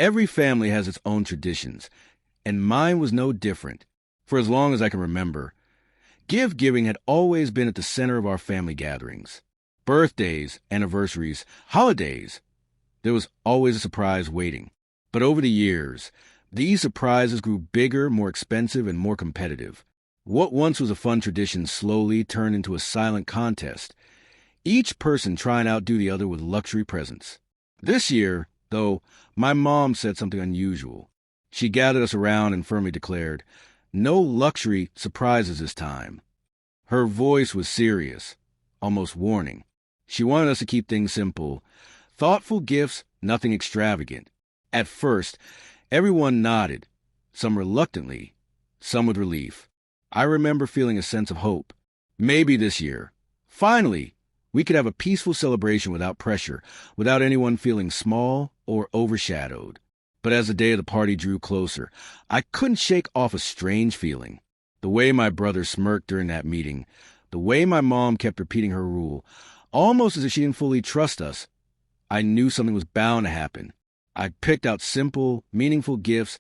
Every family has its own traditions, and mine was no different. For as long as I can remember, gift giving had always been at the center of our family gatherings. Birthdays, anniversaries, holidays. There was always a surprise waiting. But over the years, these surprises grew bigger, more expensive, and more competitive. What once was a fun tradition slowly turned into a silent contest, each person trying to outdo the other with luxury presents. This year, though, my mom said something unusual. She gathered us around and firmly declared, "No luxury surprises this time." Her voice was serious, almost warning. She wanted us to keep things simple. Thoughtful gifts, nothing extravagant. At first, everyone nodded, some reluctantly, some with relief. I remember feeling a sense of hope. Maybe this year, finally, we could have a peaceful celebration without pressure, without anyone feeling small or overshadowed. But as the day of the party drew closer, I couldn't shake off a strange feeling. The way my brother smirked during that meeting, the way my mom kept repeating her rule, almost as if she didn't fully trust us, I knew something was bound to happen. I picked out simple, meaningful gifts,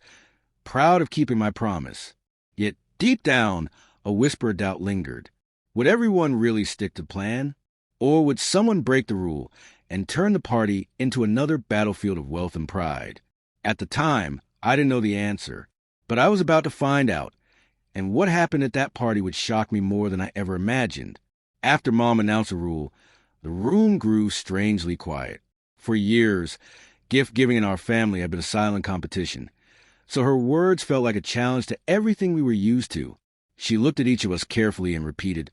proud of keeping my promise. Yet deep down, a whisper of doubt lingered. Would everyone really stick to plan? Or would someone break the rule and turn the party into another battlefield of wealth and pride? At the time, I didn't know the answer, but I was about to find out, and what happened at that party would shock me more than I ever imagined. After Mom announced the rule, the room grew strangely quiet. For years, gift-giving in our family had been a silent competition, so her words felt like a challenge to everything we were used to. She looked at each of us carefully and repeated,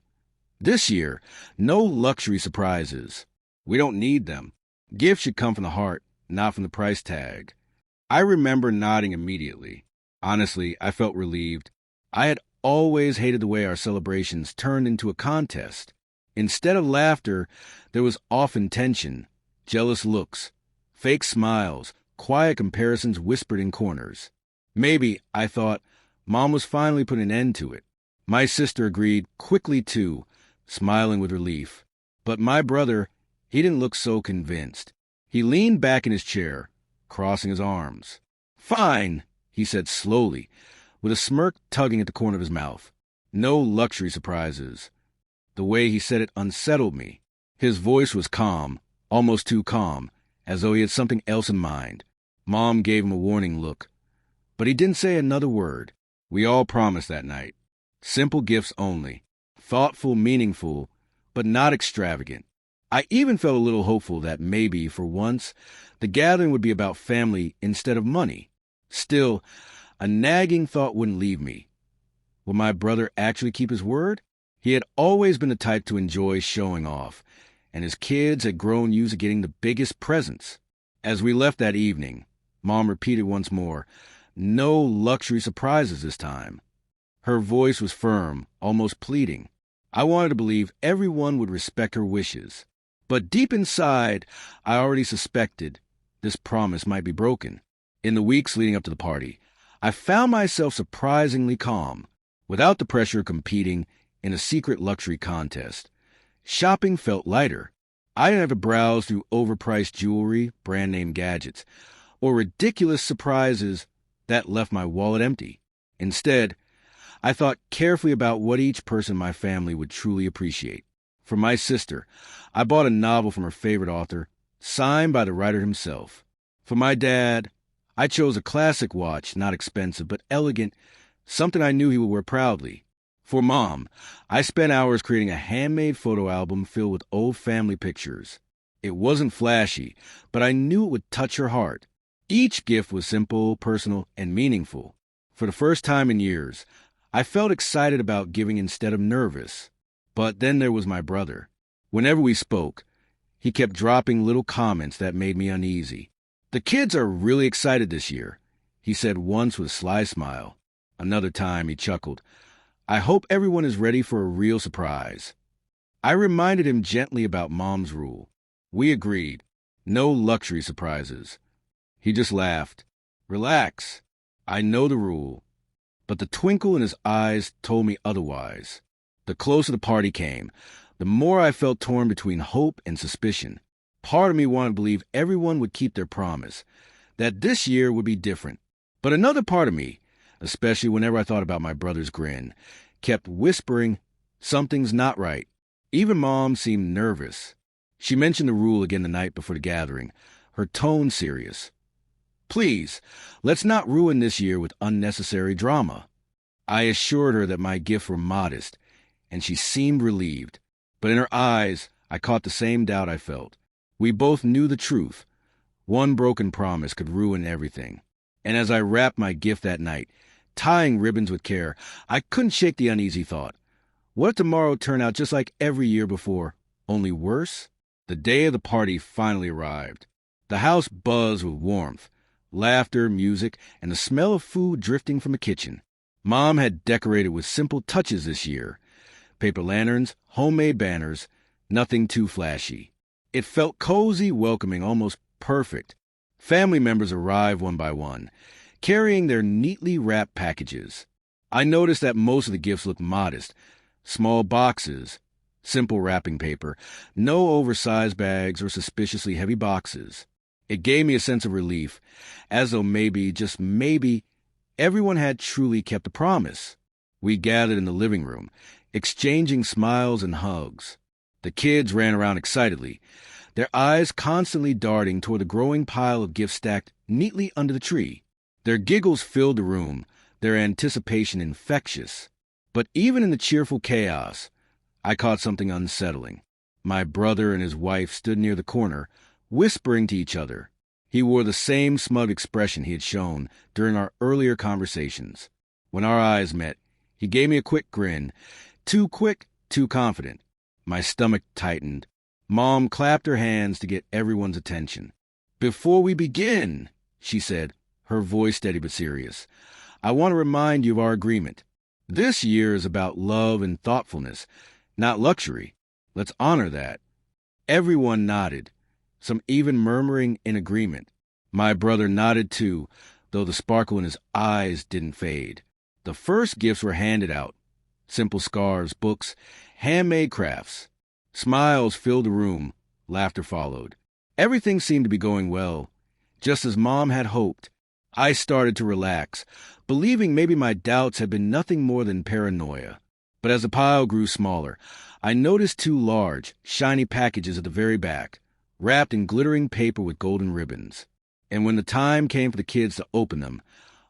"This year, no luxury surprises. We don't need them. Gifts should come from the heart, not from the price tag." I remember nodding immediately. Honestly, I felt relieved. I had always hated the way our celebrations turned into a contest. Instead of laughter, there was often tension, jealous looks, fake smiles, quiet comparisons whispered in corners. Maybe, I thought, Mom was finally putting an end to it. My sister agreed quickly too, smiling with relief. But my brother, he didn't look so convinced. He leaned back in his chair, crossing his arms. "Fine," he said slowly, with a smirk tugging at the corner of his mouth. "No luxury surprises." The way he said it unsettled me. His voice was calm, almost too calm, as though he had something else in mind. Mom gave him a warning look. But he didn't say another word. We all promised that night. Simple gifts only. Thoughtful, meaningful, but not extravagant. I even felt a little hopeful that maybe, for once, the gathering would be about family instead of money. Still, a nagging thought wouldn't leave me. Would my brother actually keep his word? He had always been the type to enjoy showing off, and his kids had grown used to getting the biggest presents. As we left that evening, Mom repeated once more, "No luxury surprises this time." Her voice was firm, almost pleading. I wanted to believe everyone would respect her wishes. But deep inside, I already suspected this promise might be broken. In the weeks leading up to the party, I found myself surprisingly calm, without the pressure of competing in a secret luxury contest. Shopping felt lighter. I didn't have to browse through overpriced jewelry, brand-name gadgets, or ridiculous surprises that left my wallet empty. Instead, I thought carefully about what each person in my family would truly appreciate. For my sister, I bought a novel from her favorite author, signed by the writer himself. For my dad, I chose a classic watch, not expensive, but elegant, something I knew he would wear proudly. For Mom, I spent hours creating a handmade photo album filled with old family pictures. It wasn't flashy, but I knew it would touch her heart. Each gift was simple, personal, and meaningful. For the first time in years, I felt excited about giving instead of nervous. But then there was my brother. Whenever we spoke, he kept dropping little comments that made me uneasy. "The kids are really excited this year," he said once with a sly smile. Another time he chuckled. "I hope everyone is ready for a real surprise." I reminded him gently about Mom's rule. We agreed. No luxury surprises. He just laughed. "Relax. I know the rule." But the twinkle in his eyes told me otherwise. The closer the party came, the more I felt torn between hope and suspicion. Part of me wanted to believe everyone would keep their promise, that this year would be different. But another part of me, especially whenever I thought about my brother's grin, kept whispering, something's not right. Even Mom seemed nervous. She mentioned the rule again the night before the gathering, her tone serious. Please, let's not ruin this year with unnecessary drama. I assured her that my gifts were modest, and she seemed relieved. But in her eyes, I caught the same doubt I felt. We both knew the truth. One broken promise could ruin everything. And as I wrapped my gift that night, tying ribbons with care, I couldn't shake the uneasy thought. What if tomorrow turned out just like every year before, only worse? The day of the party finally arrived. The house buzzed with warmth, laughter, music, and the smell of food drifting from the kitchen. Mom had decorated with simple touches this year. Paper lanterns, homemade banners, nothing too flashy. It felt cozy, welcoming, almost perfect. Family members arrived one by one, carrying their neatly wrapped packages. I noticed that most of the gifts looked modest. Small boxes, simple wrapping paper, no oversized bags or suspiciously heavy boxes. It gave me a sense of relief, as though maybe, just maybe, everyone had truly kept a promise. We gathered in the living room, exchanging smiles and hugs. The kids ran around excitedly, their eyes constantly darting toward the growing pile of gifts stacked neatly under the tree. Their giggles filled the room, their anticipation infectious. But even in the cheerful chaos, I caught something unsettling. My brother and his wife stood near the corner, whispering to each other. He wore the same smug expression he had shown during our earlier conversations. When our eyes met, he gave me a quick grin, too quick, too confident. My stomach tightened. Mom clapped her hands to get everyone's attention. Before we begin, she said, her voice steady but serious, I want to remind you of our agreement. This year is about love and thoughtfulness, not luxury. Let's honor that. Everyone nodded, some even murmuring in agreement. My brother nodded too, though the sparkle in his eyes didn't fade. The first gifts were handed out. Simple scarves, books, handmade crafts. Smiles filled the room. Laughter followed. Everything seemed to be going well, just as Mom had hoped. I started to relax, believing maybe my doubts had been nothing more than paranoia. But as the pile grew smaller, I noticed two large, shiny packages at the very back, wrapped in glittering paper with golden ribbons. And when the time came for the kids to open them,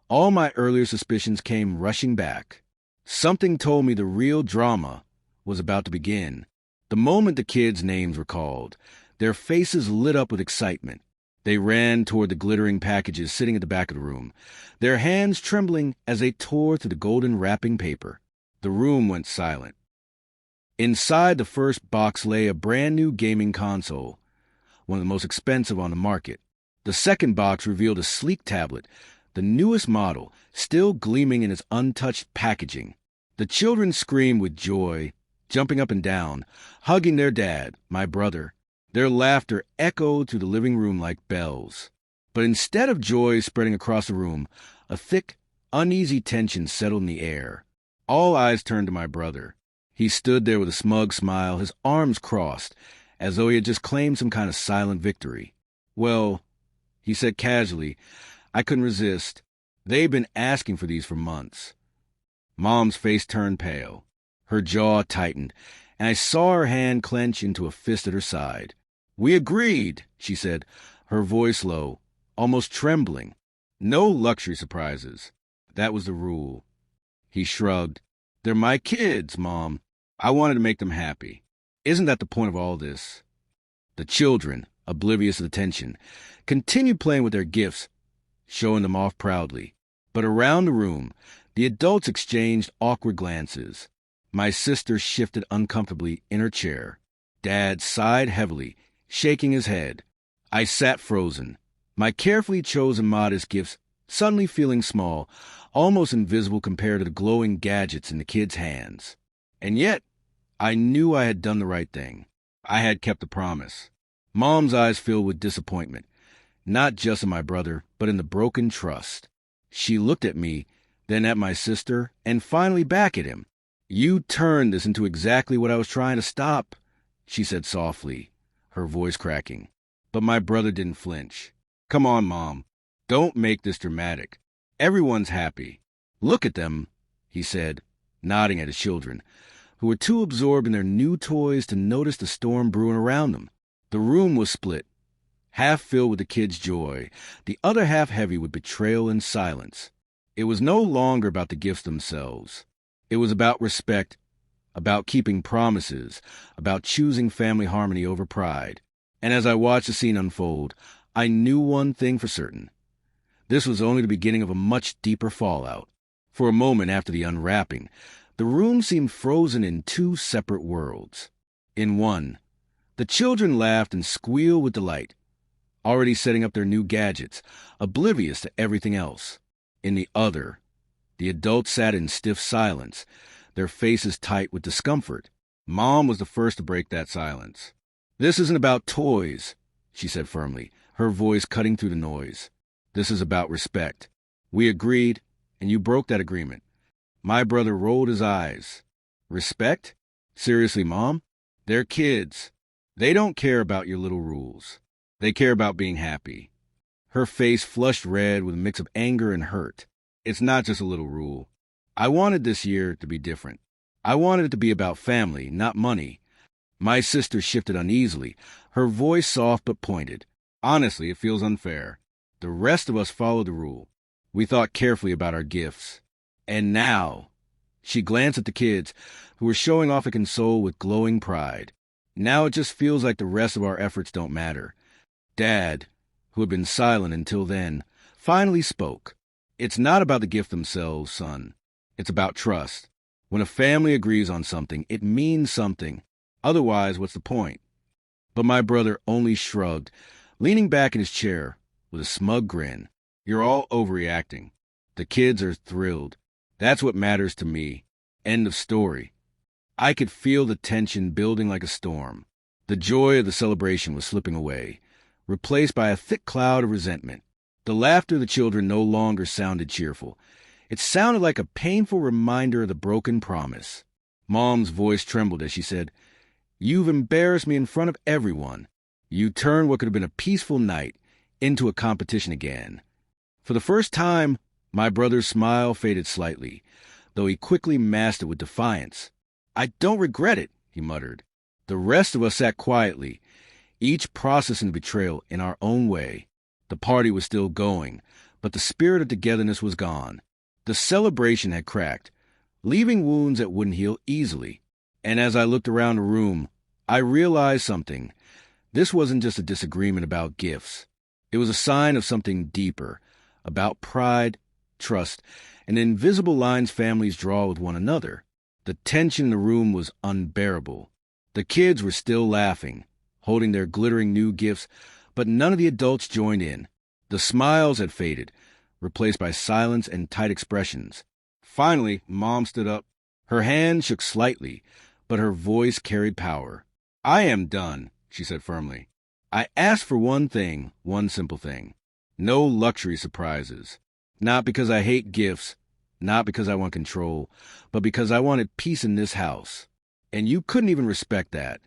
all my earlier suspicions came rushing back. Something told me the real drama was about to begin. The moment the kids' names were called, their faces lit up with excitement. They ran toward the glittering packages sitting at the back of the room, their hands trembling as they tore through the golden wrapping paper. The room went silent. Inside the first box lay a brand-new gaming console, one of the most expensive on the market. The second box revealed a sleek tablet, the newest model, still gleaming in its untouched packaging. The children screamed with joy, jumping up and down, hugging their dad, my brother. Their laughter echoed through the living room like bells. But instead of joy spreading across the room, a thick, uneasy tension settled in the air. All eyes turned to my brother. He stood there with a smug smile, his arms crossed, as though he had just claimed some kind of silent victory. Well, he said casually, I couldn't resist. They've been asking for these for months. Mom's face turned pale. Her jaw tightened, and I saw her hand clench into a fist at her side. We agreed, she said, her voice low, almost trembling. No luxury surprises. That was the rule. He shrugged. They're my kids, Mom. I wanted to make them happy. Isn't that the point of all this? The children, oblivious of the tension, continued playing with their gifts, showing them off proudly. But around the room, the adults exchanged awkward glances. My sister shifted uncomfortably in her chair. Dad sighed heavily, shaking his head. I sat frozen, my carefully chosen modest gifts suddenly feeling small, almost invisible compared to the glowing gadgets in the kids' hands. And yet, I knew I had done the right thing. I had kept the promise. Mom's eyes filled with disappointment, not just in my brother, but in the broken trust. She looked at me, then at my sister, and finally back at him. You turned this into exactly what I was trying to stop, she said softly, her voice cracking. But my brother didn't flinch. Come on, Mom. Don't make this dramatic. Everyone's happy. Look at them, he said, nodding at his children, who were too absorbed in their new toys to notice the storm brewing around them. The room was split, half filled with the kids' joy, the other half heavy with betrayal and silence. It was no longer about the gifts themselves. It was about respect, about keeping promises, about choosing family harmony over pride. And as I watched the scene unfold, I knew one thing for certain. This was only the beginning of a much deeper fallout. For a moment after the unwrapping, the room seemed frozen in two separate worlds. In one, the children laughed and squealed with delight, already setting up their new gadgets, oblivious to everything else. In the other, the adults sat in stiff silence, their faces tight with discomfort. Mom was the first to break that silence. "This isn't about toys," she said firmly, her voice cutting through the noise. "This is about respect. We agreed, and you broke that agreement." My brother rolled his eyes. "Respect? Seriously, Mom? They're kids. They don't care about your little rules. They care about being happy." Her face flushed red with a mix of anger and hurt. "It's not just a little rule. I wanted this year to be different. I wanted it to be about family, not money." My sister shifted uneasily, her voice soft but pointed. "Honestly, it feels unfair. The rest of us followed the rule. We thought carefully about our gifts. And now," she glanced at the kids, who were showing off a console with glowing pride, "now it just feels like the rest of our efforts don't matter." Dad, who had been silent until then, finally spoke. "It's not about the gift themselves, son. It's about trust. When a family agrees on something, it means something. Otherwise, what's the point?" But my brother only shrugged, leaning back in his chair with a smug grin. "You're all overreacting. The kids are thrilled. That's what matters to me. End of story." I could feel the tension building like a storm. The joy of the celebration was slipping away, replaced by a thick cloud of resentment. The laughter of the children no longer sounded cheerful. It sounded like a painful reminder of the broken promise. Mom's voice trembled as she said, "You've embarrassed me in front of everyone. You turned what could have been a peaceful night into a competition again." For the first time, my brother's smile faded slightly, though he quickly masked it with defiance. "I don't regret it," he muttered. The rest of us sat quietly, each processing betrayal in our own way. The party was still going, but the spirit of togetherness was gone. The celebration had cracked, leaving wounds that wouldn't heal easily. And as I looked around the room, I realized something. This wasn't just a disagreement about gifts. It was a sign of something deeper, about pride, trust, and the invisible lines families draw with one another. The tension in the room was unbearable. The kids were still laughing, holding their glittering new gifts, but none of the adults joined in. The smiles had faded, replaced by silence and tight expressions. Finally, Mom stood up. Her hand shook slightly, but her voice carried power. "I am done," she said firmly. "I asked for one thing, one simple thing. No luxury surprises. Not because I hate gifts, not because I want control, but because I wanted peace in this house. And you couldn't even respect that."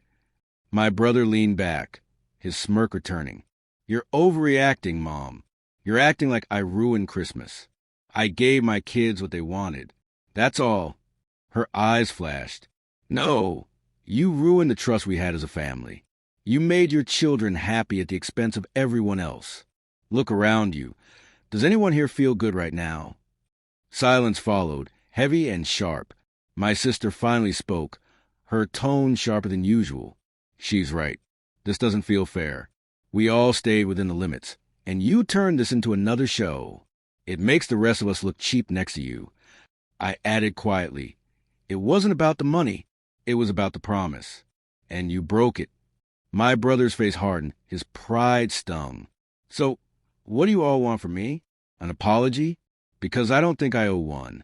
My brother leaned back, his smirk returning. "You're overreacting, Mom. You're acting like I ruined Christmas. I gave my kids what they wanted. That's all." Her eyes flashed. "No, you ruined the trust we had as a family. You made your children happy at the expense of everyone else. Look around you. Does anyone here feel good right now?" Silence followed, heavy and sharp. My sister finally spoke, her tone sharper than usual. "She's right. This doesn't feel fair. We all stayed within the limits, and you turned this into another show. It makes the rest of us look cheap next to you." I added quietly, "It wasn't about the money. It was about the promise. And you broke it." My brother's face hardened, his pride stung. "So, what do you all want from me? An apology? Because I don't think I owe one."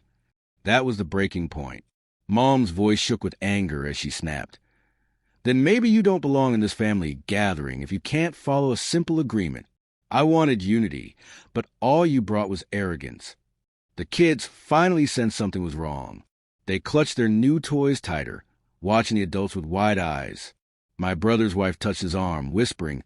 That was the breaking point. Mom's voice shook with anger as she snapped. "Then maybe you don't belong in this family gathering if you can't follow a simple agreement. I wanted unity, but all you brought was arrogance." The kids finally sensed something was wrong. They clutched their new toys tighter, watching the adults with wide eyes. My brother's wife touched his arm, whispering,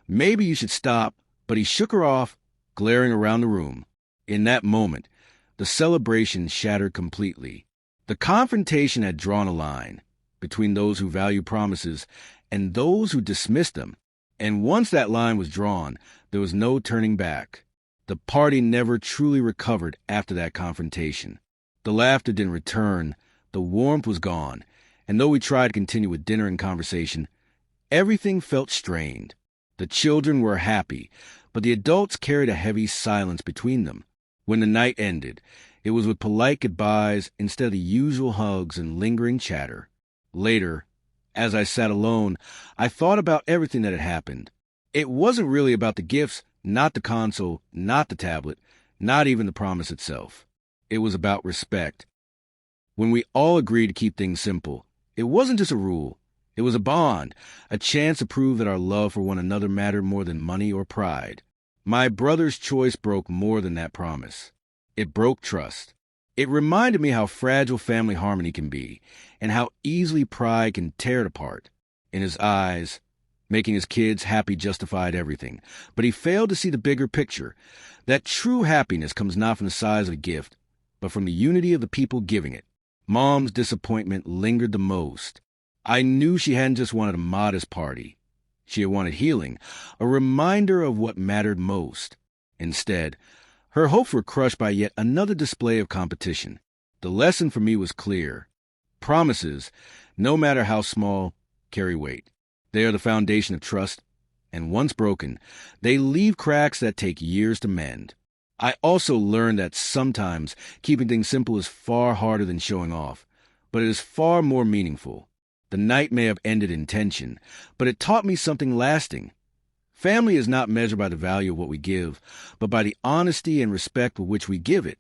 "Maybe you should stop," but he shook her off, glaring around the room. In that moment, the celebration shattered completely. The confrontation had drawn a line between those who value promises and those who dismiss them. And once that line was drawn, there was no turning back. The party never truly recovered after that confrontation. The laughter didn't return, the warmth was gone, and though we tried to continue with dinner and conversation, everything felt strained. The children were happy, but the adults carried a heavy silence between them. When the night ended, it was with polite goodbyes instead of the usual hugs and lingering chatter. Later, as I sat alone, I thought about everything that had happened. It wasn't really about the gifts, not the console, not the tablet, not even the promise itself. It was about respect. When we all agreed to keep things simple, it wasn't just a rule. It was a bond, a chance to prove that our love for one another mattered more than money or pride. My brother's choice broke more than that promise. It broke trust. It reminded me how fragile family harmony can be, and how easily pride can tear it apart. In his eyes, making his kids happy justified everything, but he failed to see the bigger picture, that true happiness comes not from the size of the gift, but from the unity of the people giving it. Mom's disappointment lingered the most. I knew she hadn't just wanted a modest party. She had wanted healing, a reminder of what mattered most. Instead, her hopes were crushed by yet another display of competition. The lesson for me was clear. Promises, no matter how small, carry weight. They are the foundation of trust, and once broken, they leave cracks that take years to mend. I also learned that sometimes keeping things simple is far harder than showing off, but it is far more meaningful. The night may have ended in tension, but it taught me something lasting. Family is not measured by the value of what we give, but by the honesty and respect with which we give it.